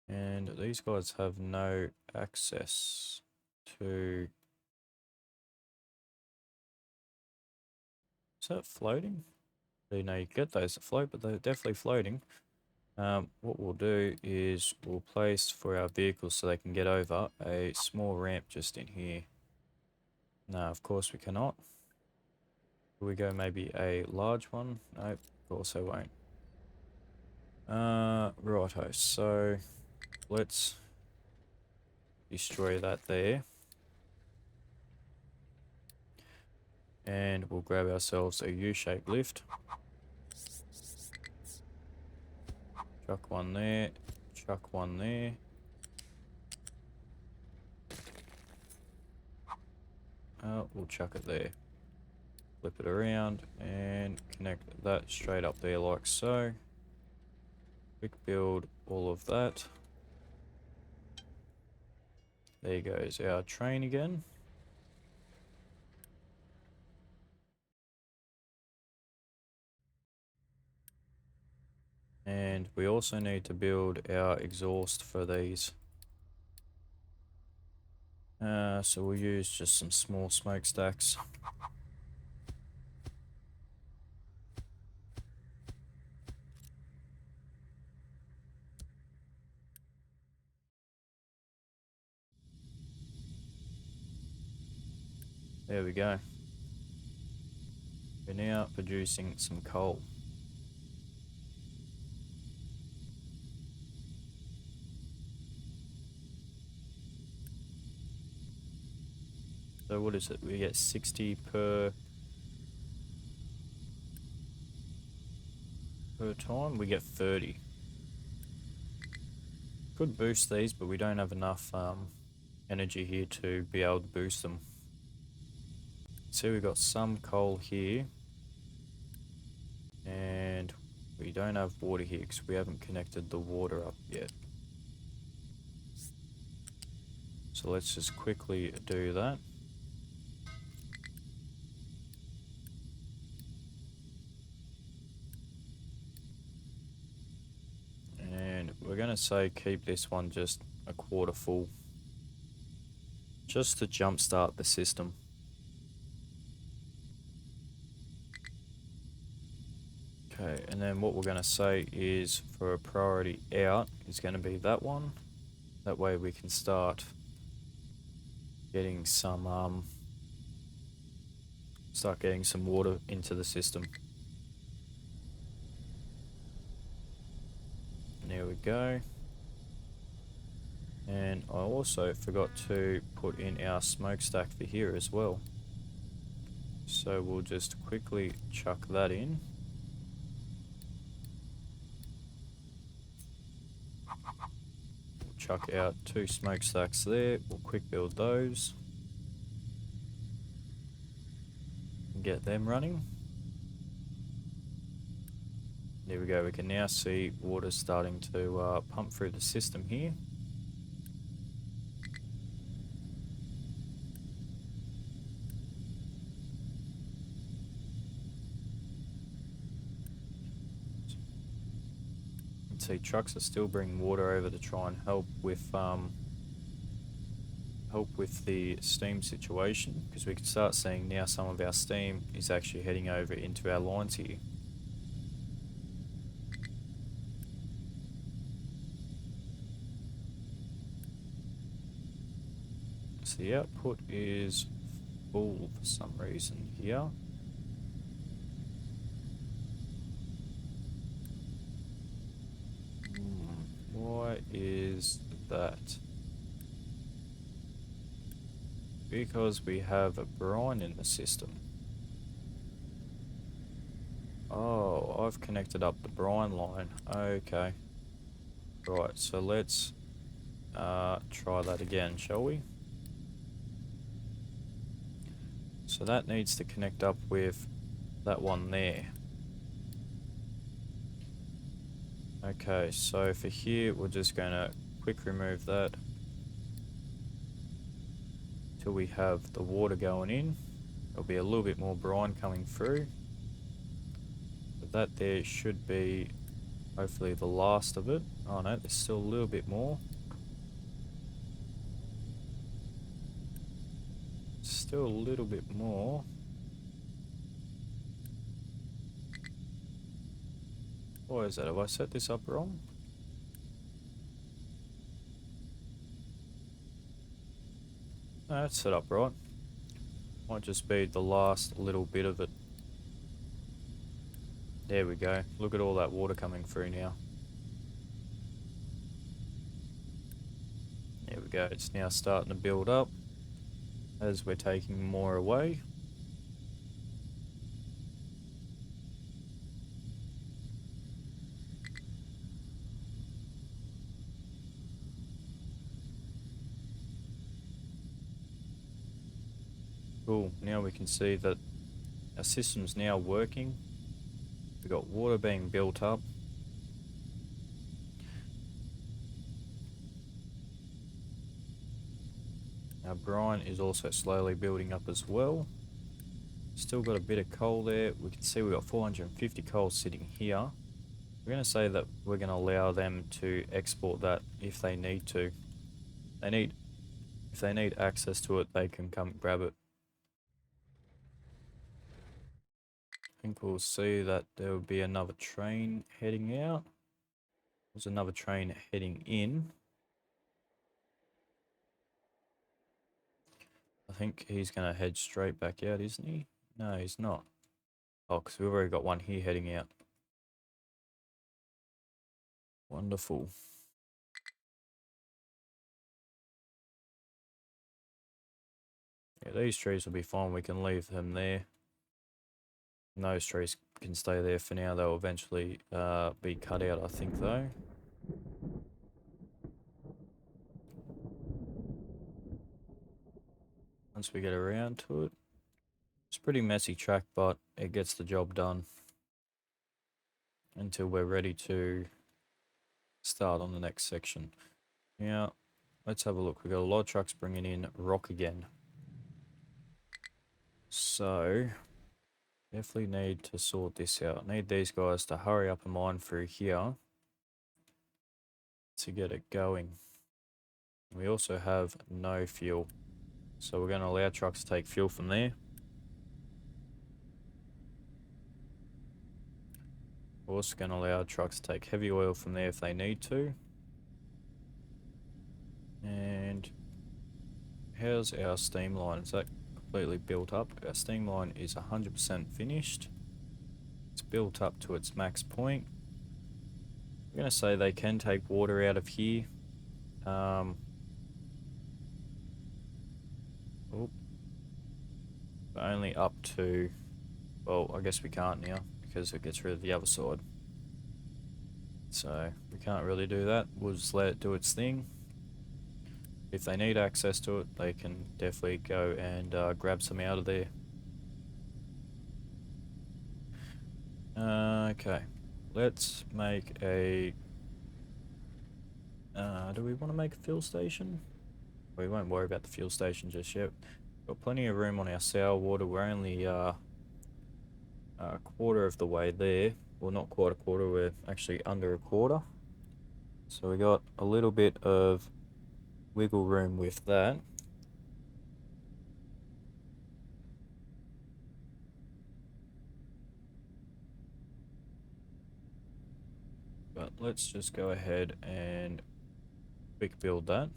And these guys have no access to... Is that floating? You know, you get those that float, but they're definitely floating. What we'll do is we'll place for our vehicles so they can get over a small ramp just in here. No, of course we cannot. Will we go maybe a large one? Nope, of course I won't. Righto, so let's destroy that there. And we'll grab ourselves a U-shaped lift. Chuck one there, chuck one there. We'll chuck it there. Flip it around and connect that straight up there like so. Quick build all of that. There goes our train again. And we also need to build our exhaust for these. So we'll use just some small smokestacks. There we go. We're now producing some coal. So what is it? We get 60 per time. We get 30. Could boost these, but we don't have enough energy here to be able to boost them. See, we've got some coal here. And we don't have water here because we haven't connected the water up yet. So let's just quickly do that. And we're going to say keep this one just a quarter full, just to jumpstart the system. Okay, and then what we're going to say is for a priority out is going to be that one. That way we can start getting some water into the system. There we go. And I also forgot to put in our smokestack for here as well. So we'll just quickly chuck that in. We'll chuck out 2 smokestacks there. We'll quick build those. And get them running. There we go. We can now see water starting to pump through the system here. See, trucks are still bringing water over to try and help with the steam situation, because we can start seeing now some of our steam is actually heading over into our lines here. So the output is full for some reason here. Why is that? Because we have a brine in the system. Oh, I've connected up the brine line. Okay. Right, so let's try that again, shall we? So that needs to connect up with that one there. Okay, so for here, we're just going to quick remove that till we have the water going in. There'll be a little bit more brine coming through. But that there should be hopefully the last of it. Oh no, there's still a little bit more. Still a little bit more. Why is that? Have I set this up wrong? No, it's set up right. Might just be the last little bit of it. There we go. Look at all that water coming through now. There we go. It's now starting to build up as we're taking more away. Cool. Now we can see that our system's now working. We've got water being built up. Our brine is also slowly building up as well. Still got a bit of coal there. We can see we've got 450 coal sitting here. We're going to say that we're going to allow them to export that if they need to. If they need access to it, they can come grab it. I think we'll see that there will be another train heading out. There's another train heading in. I think he's going to head straight back out, isn't he? No, he's not. Oh, because we've already got one here heading out. Wonderful. Yeah, these trees will be fine. We can leave them there. And those trees can stay there for now. They'll eventually be cut out, I think, though. Once we get around to it. It's a pretty messy track, but it gets the job done until we're ready to start on the next section. Now, let's have a look. We've got a lot of trucks bringing in rock again. So, definitely need to sort this out. Need these guys to hurry up and mine through here to get it going. We also have no fuel. So we're going to allow trucks to take fuel from there. We're also going to allow trucks to take heavy oil from there if they need to. And how's our steam line? Is that completely built up? Our steam line is 100% finished. It's built up to its max point. I'm going to say they can take water out of here. But only up to, well, I guess we can't now because it gets rid of the other side. So we can't really do that. We'll just let it do its thing. If they need access to it, they can definitely go and grab some out of there. Okay, let's make a... do we want to make a fuel station? We won't worry about the fuel station just yet. Got plenty of room on our sour water. We're only a quarter of the way there. Well, not quite a quarter, we're actually under a quarter. So we got a little bit of wiggle room with that. But let's just go ahead and quick build that.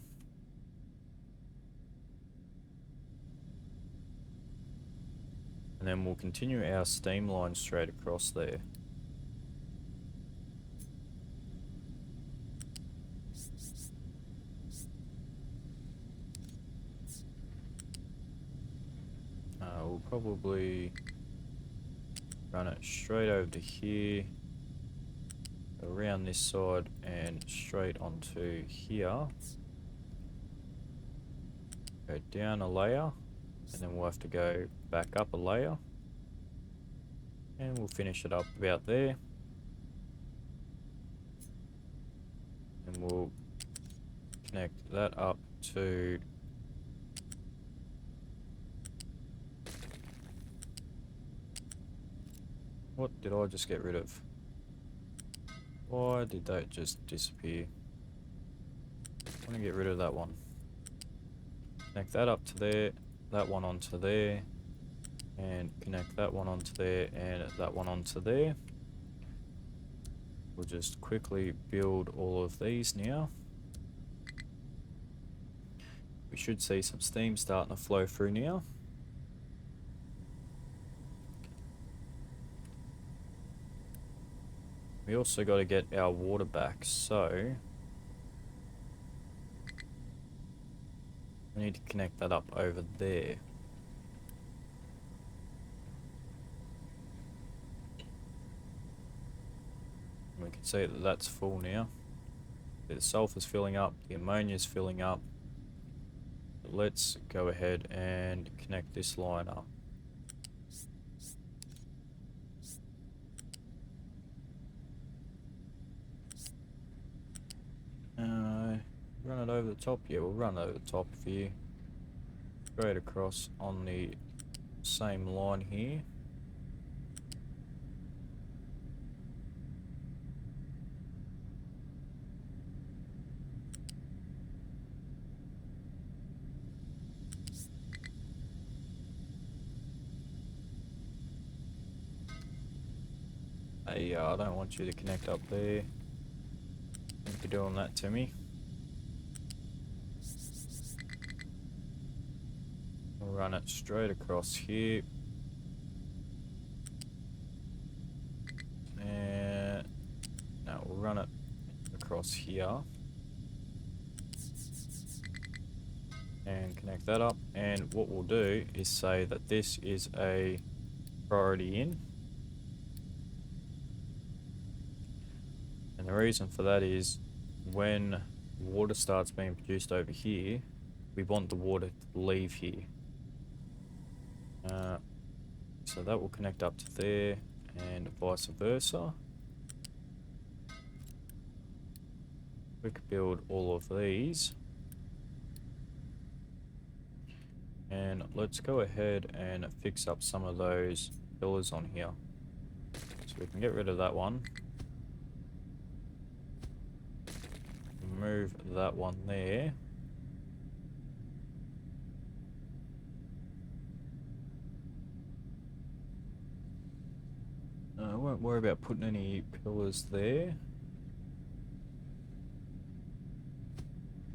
And then we'll continue our steam line straight across there. We'll probably run it straight over to here, around this side and straight onto here. Go down a layer and then we'll have to go back up a layer and we'll finish it up about there. And we'll connect that up to what did I just get rid of? Why did that just disappear? I want to get rid of that one. Connect that up to there, that one onto there, and connect that one onto there and that one onto there. We'll just quickly build all of these now. We should see some steam starting to flow through now. We also got to get our water back, so we need to connect that up over there. And we can see that that's full now. The sulfur's filling up, the ammonia's filling up. let's go ahead and connect this line up. Run it over the top? Yeah, we'll run it over the top here. Straight across on the same line here. Hey, I don't want you to connect up there. Don't be doing that to me. We'll run it straight across here. And now we'll run it across here. And connect that up. And what we'll do is say that this is a priority in. And the reason for that is when water starts being produced over here, we want the water to leave here. So that will connect up to there and vice versa. We could build all of these. And let's go ahead and fix up some of those pillars on here. So we can get rid of that one. Move that one there. I won't worry about putting any pillars there.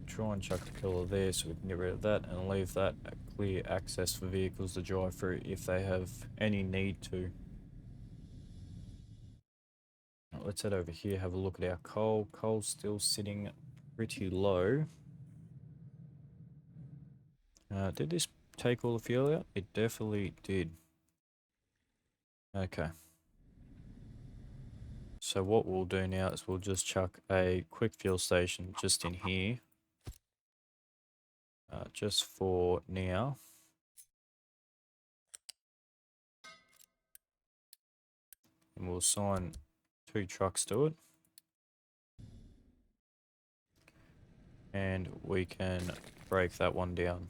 Try and chuck a pillar there so we can get rid of that and leave that a clear access for vehicles to drive through if they have any need to. Now let's head over here, have a look at our coal. Coal's still sitting pretty low. Did this take all the fuel out? It definitely did. Okay. So what we'll do now is we'll just chuck a quick fuel station just in here. Just for now. And we'll assign 2 trucks to it. And we can break that one down.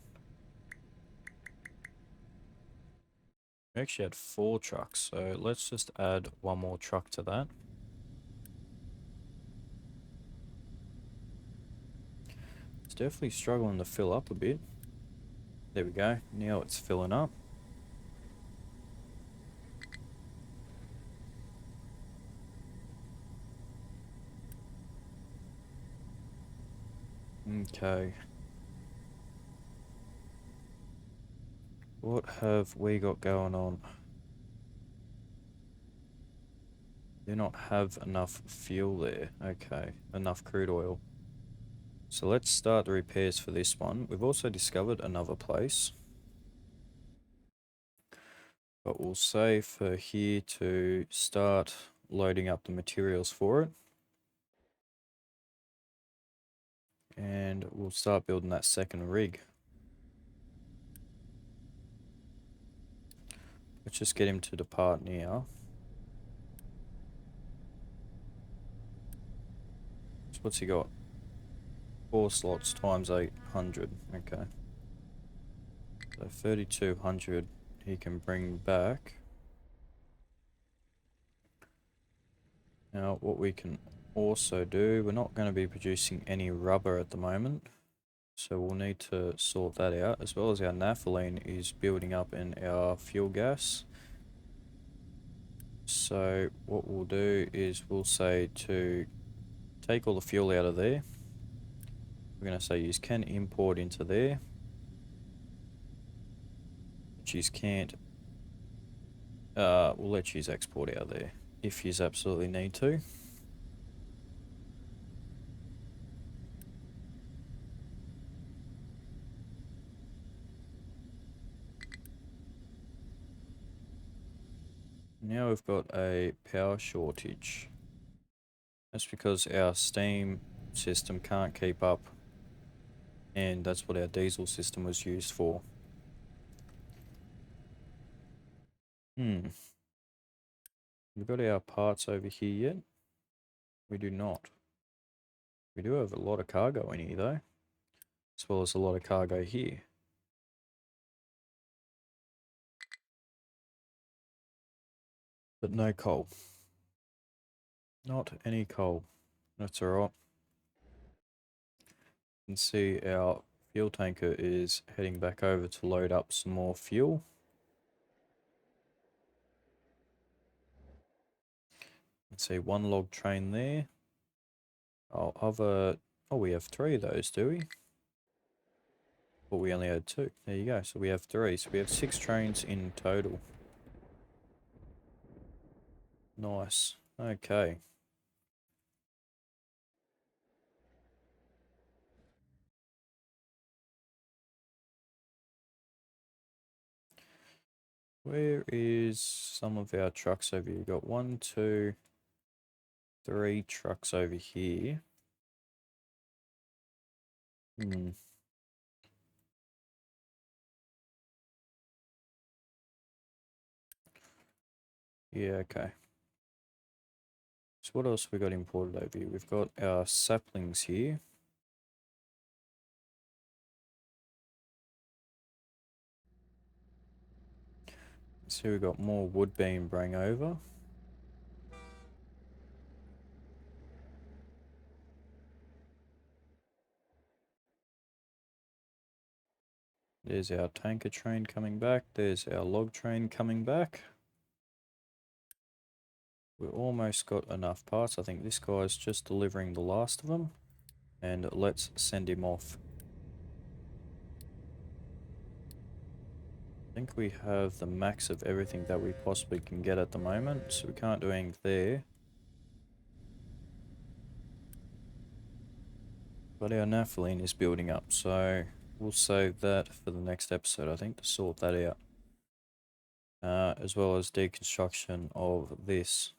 We actually had 4 trucks, so let's just add 1 more truck to that. It's definitely struggling to fill up a bit. There we go, now it's filling up. Okay. What have we got going on? Do not have enough fuel there. Okay, enough crude oil. So let's start the repairs for this one. We've also discovered another place. But we'll say for here to start loading up the materials for it. And we'll start building that second rig. Let's just get him to depart now. So what's he got? 4 slots times 800. Okay. So 3200 he can bring back. Now what we can also do, we're not going to be producing any rubber at the moment. So we'll need to sort that out, as well as our naphthalene is building up in our fuel gas. So what we'll do is we'll say to take all the fuel out of there. We're going to say use can import into there. Which use can't. We'll let use export out there if you absolutely need to. Now we've got a power shortage. That's because our steam system can't keep up and that's what our diesel system was used for. We've got our parts over here yet? We do not. We do have a lot of cargo in here though, as well as a lot of cargo here. But no coal. Not any coal. That's alright. You can see our fuel tanker is heading back over to load up some more fuel. You can see one log train there. Oh, we have 3 of those, do we? But we only had 2. There you go. So we have 3. So we have 6 trains in total. Nice. Okay. Where is some of our trucks over here? We've got 1, 2, 3 trucks over here. Yeah, okay. So what else we got imported over here? We've got our saplings here. So we've got more wood being bring over. There's our tanker train coming back. There's our log train coming back. We almost got enough parts. I think this guy's just delivering the last of them. And let's send him off. I think we have the max of everything that we possibly can get at the moment. So we can't do anything there. But our naphthalene is building up. So we'll save that for the next episode, I think, to sort that out. As well as deconstruction of this.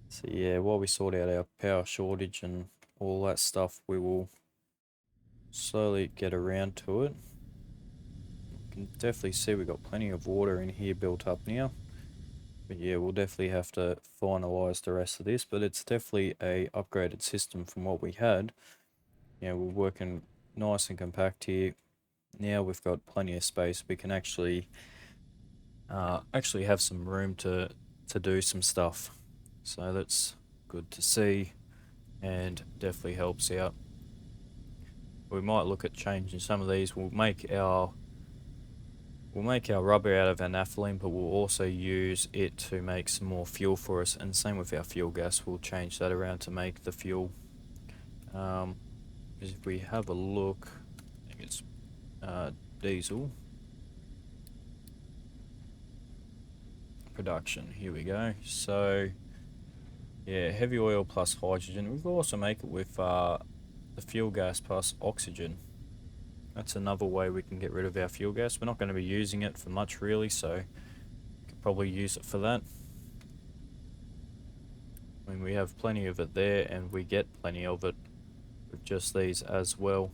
So yeah, while we sort out our power shortage and all that stuff, we will slowly get around to it. You can definitely see we've got plenty of water in here built up now. But yeah, we'll definitely have to finalise the rest of this, but it's definitely a upgraded system from what we had. Yeah, we're working nice and compact here. Now we've got plenty of space. We can actually have some room to do some stuff. So that's good to see and definitely helps out. We might look at changing some of these. We'll make our rubber out of our naphthalene, but we'll also use it to make some more fuel for us. And same with our fuel gas, we'll change that around to make the fuel. Because if we have a look, I think it's diesel production. Here we go. So yeah, heavy oil plus hydrogen. We can also make it with the fuel gas plus oxygen. That's another way we can get rid of our fuel gas. We're not going to be using it for much really, so we could probably use it for that. I mean, we have plenty of it there, and we get plenty of it with just these as well.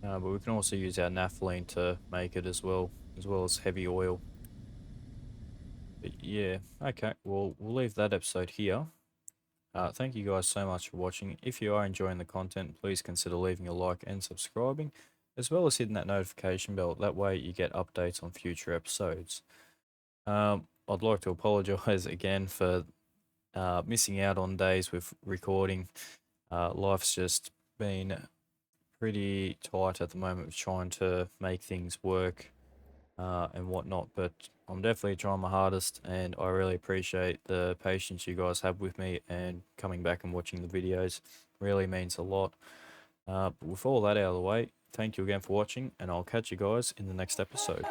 But we can also use our naphthalene to make it as well as heavy oil. But yeah, okay, well, we'll leave that episode here. Thank you guys so much for watching. If you are enjoying the content, please consider leaving a like and subscribing, as well as hitting that notification bell. That way you get updates on future episodes. I'd like to apologise again for missing out on days with recording. Life's just been pretty tight at the moment with trying to make things work and whatnot, but I'm definitely trying my hardest, and I really appreciate the patience you guys have with me and coming back and watching the videos. Really means a lot. But with all that out of the way, thank you again for watching, and I'll catch you guys in the next episode.